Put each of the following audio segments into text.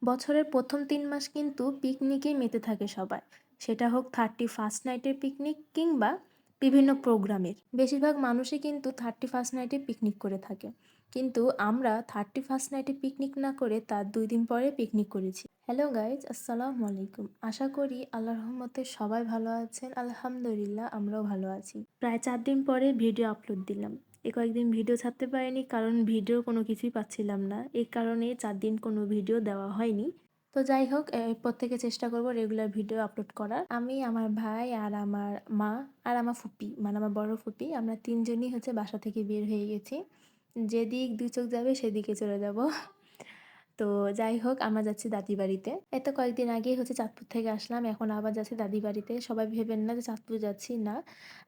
বছরের প্রথম ৩ মাস কিন্তু পিকনিকেই মেতে থাকে সবাই। সেটা হোক 31st নাইটের পিকনিক কিংবা বিভিন্ন প্রোগ্রামের। বেশিরভাগ মানুষই কিন্তু 31st নাইটে পিকনিক করে থাকে। কিন্তু আমরা 31st নাইটে পিকনিক না করে তার ২ দিন পরে পিকনিক করেছি। হ্যালো গাইজ, আসসালামু আলাইকুম। আশা করি আল্লাহর রহমতে সবাই ভালো আছেন। আলহামদুলিল্লাহ আমরাও ভালো আছি। প্রায় ৪ দিন পরে ভিডিও আপলোড দিলাম। এই কয়েকদিন ভিডিও ছাড়তে পারিনি কারণ ভিডিও কোনো কিছুই পাচ্ছিলাম না। এই কারণে ৪ দিন কোনো ভিডিও দেওয়া হয়নি। তো যাই হোক, এরপর থেকে চেষ্টা করব রেগুলার ভিডিও আপলোড করার। আমি, আমার ভাই আর আমার মা আর আমার ফুপি, মানে আমার বড় ফুপি, আমরা ৩ জনই হচ্ছে বাসা থেকে বের হয়ে গেছি। যেদিক ২ চোখ যাবে সেদিকে চলে যাব। তো যাই হোক, আমরা যাচ্ছি দাদি বাড়িতে। এই তো কয়েকদিন আগেই হচ্ছে চাঁদপুর থেকে আসলাম। এখন আবার যাচ্ছি দাদি বাড়িতে। সবাই ভেবেন না যে চাঁদপুর যাচ্ছি, না।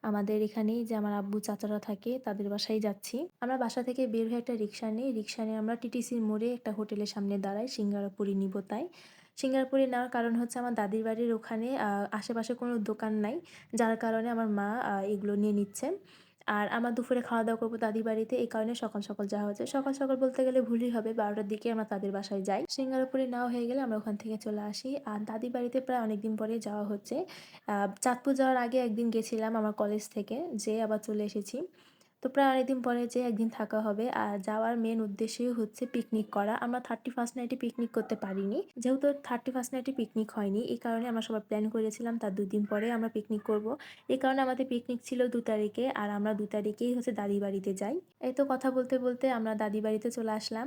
আমাদের এখানেই যে আমার আব্বু চাচারা থাকে তাদের বাসায় যাচ্ছি। আমরা বাসা থেকে বের হয়ে একটা রিক্সা নিই। রিক্সা নিয়ে আমরা টিটিসির মোড়ে একটা হোটেলের সামনে দাঁড়াই। সিঙ্গারা পুরি নিব তাই। সিঙ্গারা পুরি নেওয়ার কারণ হচ্ছে আমার দাদির বাড়ির ওখানে আশেপাশে কোনো দোকান নাই। যার কারণে আমার মা এগুলো নিয়ে নিচ্ছে। আর আমরা দুপুরে খাওয়া-দাওয়া করব দাদির বাড়িতে। এই কারণে সকাল, সকাল যাওয়া হচ্ছে। সকাল, সকাল বলতে গেলে ভুলই হবে। ১২টার দিকে আমরা তাদের বাসায় যাই। সিঙ্গারা পুরি নেওয়া হয়ে গেলে আমরা ওখান থেকে চলে আসি। আর দাদির বাড়িতে প্রায় অনেকদিন পরেই যাওয়া হচ্ছে। চাঁদপুর যাওয়ার আগে একদিন গেছিলাম আমার কলেজ থেকে, যেয়ে আবার চলে এসেছি। তো প্রায় অনেকদিন পরে যেয়ে একদিন থাকা হবে। আর যাওয়ার মেইন উদ্দেশ্যই হচ্ছে পিকনিক করা। আমরা 31st নাইটে পিকনিক করতে পারিনি। যেহেতু 31st নাইটে পিকনিক হয়নি, এই কারণে আমরা সবাই প্ল্যান করেছিলাম তার ২ দিন পরে আমরা পিকনিক করব। এই কারণে আমাদের পিকনিক ছিল ২ তারিখে, আর আমরা ২ তারিখেই হচ্ছে দাদির বাড়িতে যাই। এই তো কথা বলতে, বলতে আমরা দাদির বাড়িতে চলে আসলাম।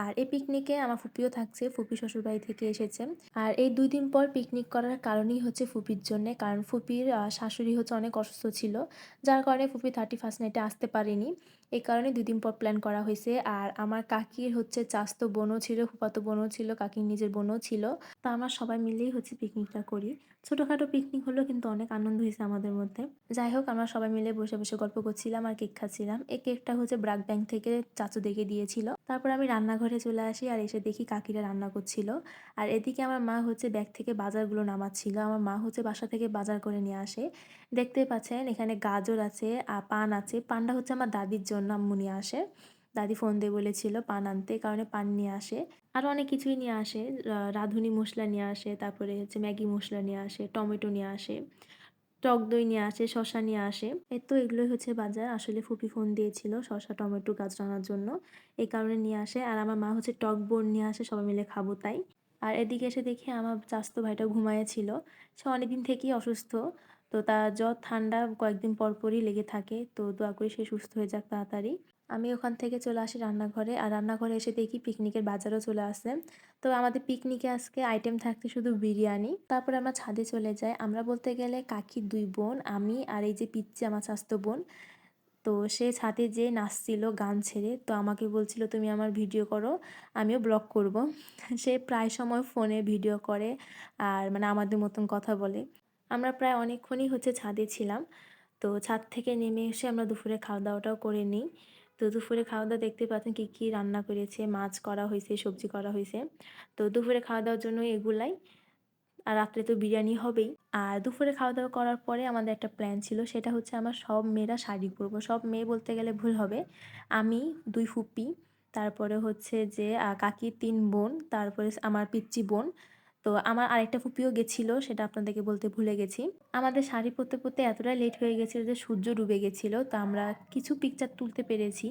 আর এই পিকনিকে আমার ফুপিও থাকছে, ফুপি শ্বশুরবাড়ি থেকে এসেছে। আর এই ২ দিন পর পিকনিক করার কারণই হচ্ছে ফুপির জন্যে। কারণ ফুপির শাশুড়ি হচ্ছে অনেক অসুস্থ ছিল। যার কারণে ফুপি 31st নাইটে আসতে পারেনি। এই কারণে ২ দিন পর প্ল্যান করা হইছে। আর আমার কাকির হচ্ছে চাচাতো বোনও ছিল, ফুফাতো বোনও ছিল, কাকির নিজের বোনও ছিল। তো আমরা সবাই মিলেই হচ্ছে পিকনিকটা করি। ছোটখাটো পিকনিক হলেও কিন্তু অনেক আনন্দ হইছে আমাদের মধ্যে। যাই হোক, আমরা সবাই মিলে বসে, বসে গল্প করছিলাম আর কেক খাচ্ছিলাম। এই কেকটা হচ্ছে ব্রাক ব্যাংক থেকে চাচুদেরকে দিয়েছিল। তারপর আমি রান্নাঘরে চলে আসি আর এসে দেখি কাকিরা রান্না করছিল। আর এদিকে আমার মা হচ্ছে ব্যাগ থেকে বাজারগুলো নামাচ্ছিল। আমার মা হচ্ছে বাসা থেকে বাজার করে নিয়ে আসে। দেখতেই পাচ্ছেন এখানে গাজর আছে, পান আছে। পানটা হচ্ছে আমার দাদির জন্য আম্মু নিয়ে আসে। দাদি ফোন দিয়ে বলেছিল পান আনতে, এই কারণে পান নিয়ে আসে। আরও অনেক কিছুই নিয়ে আসে। রাঁধুনি মসলা নিয়ে আসে, তারপরে হচ্ছে ম্যাগি মসলা নিয়ে আসে, টমেটো নিয়ে আসে, টক দই নিয়ে আসে, শসা নিয়ে আসে। এই তো এগুলোই হচ্ছে বাজার। আসলে ফুপি ফোন দিয়েছিল শসা, টমেটো, গাজর আনার জন্য। এই কারণে নিয়ে আসে। আর আমার মা হচ্ছে টক বোর্ড নিয়ে আসে, সবাই মিলে খাবো তাই। আর এদিকে এসে দেখি আমার চাচাতো ভাইটা ঘুমায়েছিল। সে অনেকদিন থেকেই অসুস্থ। তো তার জ্বর, ঠান্ডা কয়েকদিন পর পরই লেগে থাকে। তো দোয়া করি সে সুস্থ হয়ে যাক তাড়াতাড়ি। আমি ওখান থেকে চলে আসি রান্নাঘরে। আর রান্নাঘরে এসে দেখি পিকনিকের বাজারও চলে আসে। তো আমাদের পিকনিকে আজকে আইটেম থাকছে শুধু বিরিয়ানি। তারপরে আমরা ছাদে চলে যাই। আমরা বলতে গেলে কাকির ২ বোন, আমি আর এই যে পিচ্চি আমার চাচাতো বোন। তো সে ছাদে যেয়ে নাচছিল গান ছেড়ে। তো আমাকে বলছিল তুমি আমার ভিডিও করো, আমিও ব্লগ করব। সে প্রায় সময় ফোনে ভিডিও করে আর মানে আমাদের মতন কথা বলে। আমরা প্রায় অনেকক্ষণই হচ্ছে ছাদে ছিলাম। তো ছাদ থেকে নেমে এসে আমরা দুপুরে খাওয়া-দাওয়াটাও করে নিই। তো দুপুরে খাওয়া-দাওয়া দেখতে পাচ্ছেন কী, কী রান্না করেছে। মাছ করা হইছে, সবজি করা হইছে। তো দুপুরে খাওয়া-দাওয়ার জন্য এগুলাই। আর রাত্রে তো বিরিয়ানি হবেই। আর দুপুরে খাওয়া-দাওয়া করার পরে আমাদের একটা প্ল্যান ছিল। সেটা হচ্ছে আমরা সব মেয়েরা শাড়ি পরবো। সব মেয়ে বলতে গেলে ভুল হবে। আমি, ২ ফুপি, তারপরে হচ্ছে যে কাকির ৩ বোন, তারপরে আমার পিচ্চি বোন। তো আমার আরেকটা ফুপিও গেছিল, সেটা আপনাদেরকে বলতে ভুলে গেছি। আমাদের শাড়ি পরতে, পরতে এতটাই লেট হয়ে গেছিল যে সূর্য ডুবে গেছিল। তো আমরা কিছু পিকচার তুলতে পেরেছি।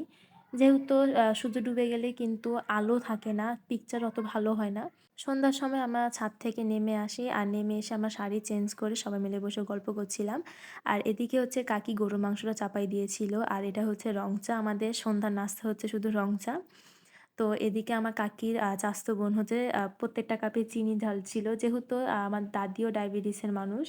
যেহেতু সূর্য ডুবে গেলে কিন্তু আলো থাকে না, পিকচার অত ভালো হয় না। সন্ধ্যার সময় আমরা ছাদ থেকে নেমে আসি। আর নেমে এসে আমরা শাড়ি চেঞ্জ করে সবাই মিলে বসে গল্প করছিলাম। আর এদিকে হচ্ছে কাকি গরুর মাংসটা চাপাই দিয়েছিল। আর এটা হচ্ছে রং চা। আমাদের সন্ধ্যার নাস্তা হচ্ছে শুধু রং চা। তো এদিকে আমার কাকির চাচাতো বোন হচ্ছে প্রত্যেকটা কাপে চিনি ঢালছিল। যেহেতু আমার দাদিও ডায়াবেটিসের মানুষ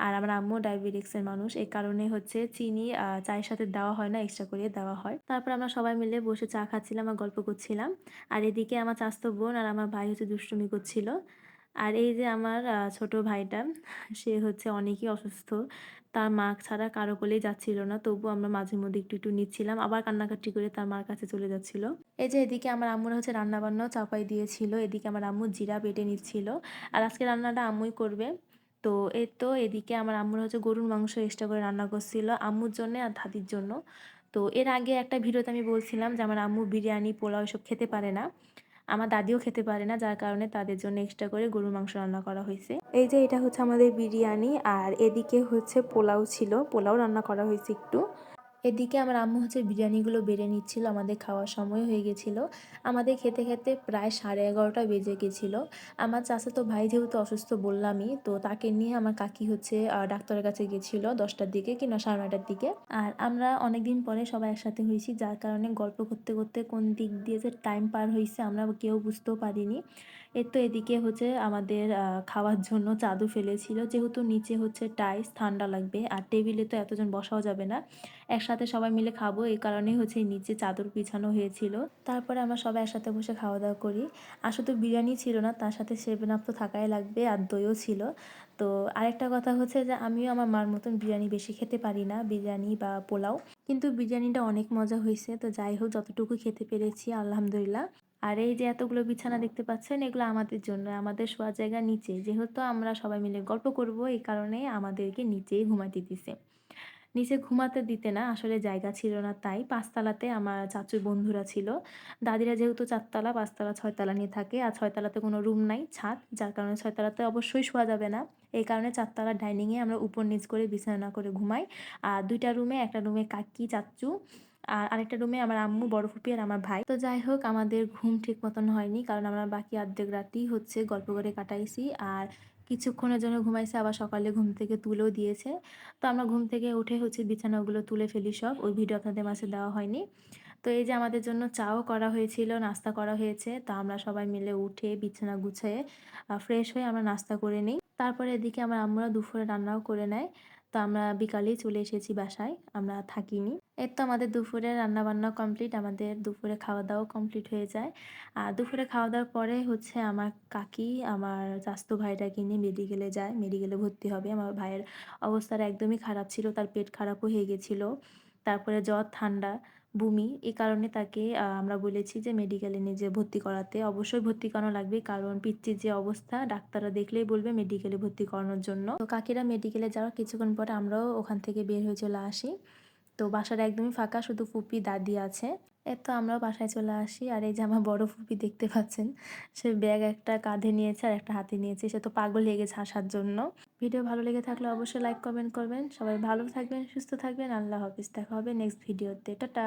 আর আমার আম্মুও ডায়াবেটিক্সের মানুষ। এই কারণে হচ্ছে চিনি চায়ের সাথে দেওয়া হয় না, এক্সট্রা করে দেওয়া হয়। তারপর আমরা সবাই মিলে বসে চা খাচ্ছিলাম আর গল্প করছিলাম। আর এদিকে আমার চাচাতো বোন আর আমার ভাই হচ্ছে দুষ্টুমি করছিল। আর এই যে আমার ছোট ভাইটা, সে হচ্ছে অনেকই অসুস্থ। তার মা ছাড়া কারো কোলেই যাচ্ছিল না। তবুও আমরা মাঝে মধ্যে একটু, একটু নিচ্ছিলাম। আবার কান্নাকাটি করে তার মার কাছে চলে যাচ্ছিল। এই যে এদিকে আমার আম্মুরা হচ্ছে রান্নাবান্নাও চাপাই দিয়েছিল। এদিকে আমার আম্মু জিরা বেটে নিচ্ছিল। আর আজকে রান্নাটা আম্মুই করবে। তো এই তো এদিকে আমার আম্মুরা হচ্ছে গরুর মাংস এক্সট্রা করে রান্না করছিল আম্মুর জন্যে আর দাদির জন্য। তো এর আগে একটা ভিডিওতে আমি বলছিলাম যে আমার আম্মু বিরিয়ানি, পোলাও এসব খেতে পারে না। আমার দাদিও খেতে পারে না, যার কারণে তাদের জন্য এক্সট্রা করে গরুর মাংস রান্না করা হয়েছে। এই যে এটা হচ্ছে আমাদের বিরিয়ানি, আর এদিকে হচ্ছে পোলাও ছিল, পোলাও রান্না করা হয়েছে একটু। এদিকে আমার আম্মু হচ্ছে বিরিয়ানিগুলো বেড়ে নিচ্ছিল, আমাদের খাওয়ার সময় হয়ে গেছিলো। আমাদের খেতে খেতে প্রায় 11:30 বেজে গেছিলো। আমার চাচাতো ভাই যেহেতু অসুস্থ বললামই, তো তাকে নিয়ে আমার কাকি হচ্ছে ডাক্তারের কাছে গেছিলো 10টার দিকে কিংবা 9:30টার দিকে। আর আমরা অনেকদিন পরে সবাই একসাথে হয়েছি, যার কারণে গল্প করতে করতে কোন দিক দিয়ে যে টাইম পার হয়েছে আমরা কেউ বুঝতেও পারিনি। তো এদিকে হচ্ছে আমাদের খাওয়ার জন্য চাদু ফেলেছিল, যেহেতু নিচে হচ্ছে টাইলস, ঠান্ডা লাগবে আর টেবিলে তো এতজন বসাও যাবে না, একসাথে সবাই মিলে খাবো, এই কারণেই হচ্ছে নিচে চাদর বিছানো হয়েছিল। তারপরে আমরা সবাই একসাথে বসে খাওয়া দাওয়া করি। আর শুধু বিরিয়ানি ছিল না, তার সাথে 7 আপ তো থাকাই লাগবে, আর দইও ছিল। তো আরেকটা কথা হচ্ছে যে আমিও আমার মার মতন বিরিয়ানি বেশি খেতে পারি না, বিরিয়ানি বা পোলাও, কিন্তু বিরিয়ানিটা অনেক মজা হয়েছে। তো যাই হোক, যতটুকু খেতে পেরেছি আলহামদুলিল্লাহ। আর এই যে এতগুলো বিছানা দেখতে পাচ্ছেন, এগুলো আমাদের জন্য, আমাদের শোয়ার জায়গা নিচে, যেহেতু আমরা সবাই মিলে গল্প করব এই কারণে আমাদেরকে নিচেই ঘুমাতে দিছে। নিচে ঘুমাতে দিতে না, আসলে জায়গা ছিল না, তাই 5তলাতে আমার চাচুর বন্ধুরা ছিল। দাদিরা যেহেতু 4তলা, 5তলা, 6তলা নিয়ে থাকে, আর 6তলাতে কোনো রুম নাই, ছাদ, যার কারণে 6তলাতে অবশ্যই শোয়া যাবে না। এই কারণে 4তলার ডাইনিংয়ে আমরা উপর নিচ করে বিছানা করে ঘুমাই। আর 2টা রুমে, একটা রুমে কাকি, চাচ্চু, আর আরেকটা রুমে আমার আম্মু, বড় ফুপি আর আমার ভাই। তো যাই হোক, আমাদের ঘুম ঠিক মতন হয়নি, কারণ আমরা বাকি অর্ধেক রাতই হচ্ছে গল্প করে কাটাইছি। আর কিছুক্ষণের জন্য ঘুমাইছে, আবার সকালে ঘুম থেকে তুলেও দিয়েছে। তো আমরা ঘুম থেকে উঠে হচ্ছে বিছানাগুলো তুলে ফেলি সব, ওই ভিডিও আপনাদের মাঝে দেওয়া হয়নি। তো এই যে আমাদের জন্য চাও করা হয়েছিল, নাস্তা করা হয়েছে, তো আমরা সবাই মিলে উঠে বিছানা গুছিয়ে ফ্রেশ হয়ে আমরা নাস্তা করে নিই। তারপরে এদিকে আমার আম্মুরা দুপুরে রান্নাও করে নেয়। তো আমরা বিকালেই চলে এসেছি বাসায়, আমরা থাকিনি। এর তো আমাদের দুপুরে রান্নাবান্না কমপ্লিট, আমাদের দুপুরে খাওয়া দাওয়া কমপ্লিট হয়ে যায়। আর দুপুরে খাওয়া দাওয়ার পরে হচ্ছে আমার কাকি আমার চাচাতো ভাইটাকে নিয়ে মেডিকেলে যায়, মেডিকেলে ভর্তি হবে। আমার ভাইয়ের অবস্থাটা একদমই খারাপ ছিল, তার পেট খারাপও হয়ে গেছিলো, তারপরে জ্বর, ঠান্ডা, বমি, এই কারণে তাকে আমরা বলেছি যে মেডিকেলে নিয়ে যেয়ে ভর্তি করাতে। অবশ্যই ভর্তি করানো লাগবে, কারণ পিচ্চির যে অবস্থা ডাক্তাররা দেখলেই বলবে মেডিকেলে ভর্তি করানোর জন্য। তো কাকিরা মেডিকেলে যাওয়ার কিছুক্ষণ পরে আমরাও ওখান থেকে বের হয়ে চলে আসি। তো বাসাটা একদমই ফাঁকা, শুধু ফুপি, দাদি আছে। তো আমরাও বাসায় চলে আসি। আর এই যে আমার বড় ফুপি দেখতে পাচ্ছেন, সে ব্যাগ একটা কাঁধে নিয়েছে আর একটা হাতে নিয়েছে, সে তো পাগল হয়ে গেছে আসার জন্য। ভিডিও ভালো লেগে থাকলে অবশ্যই লাইক কমেন্ট করবেন। সবাই ভালো থাকবেন, সুস্থ থাকবেন। আল্লাহ হাফিজ, দেখা হবে নেক্সট ভিডিওতে। টাটা।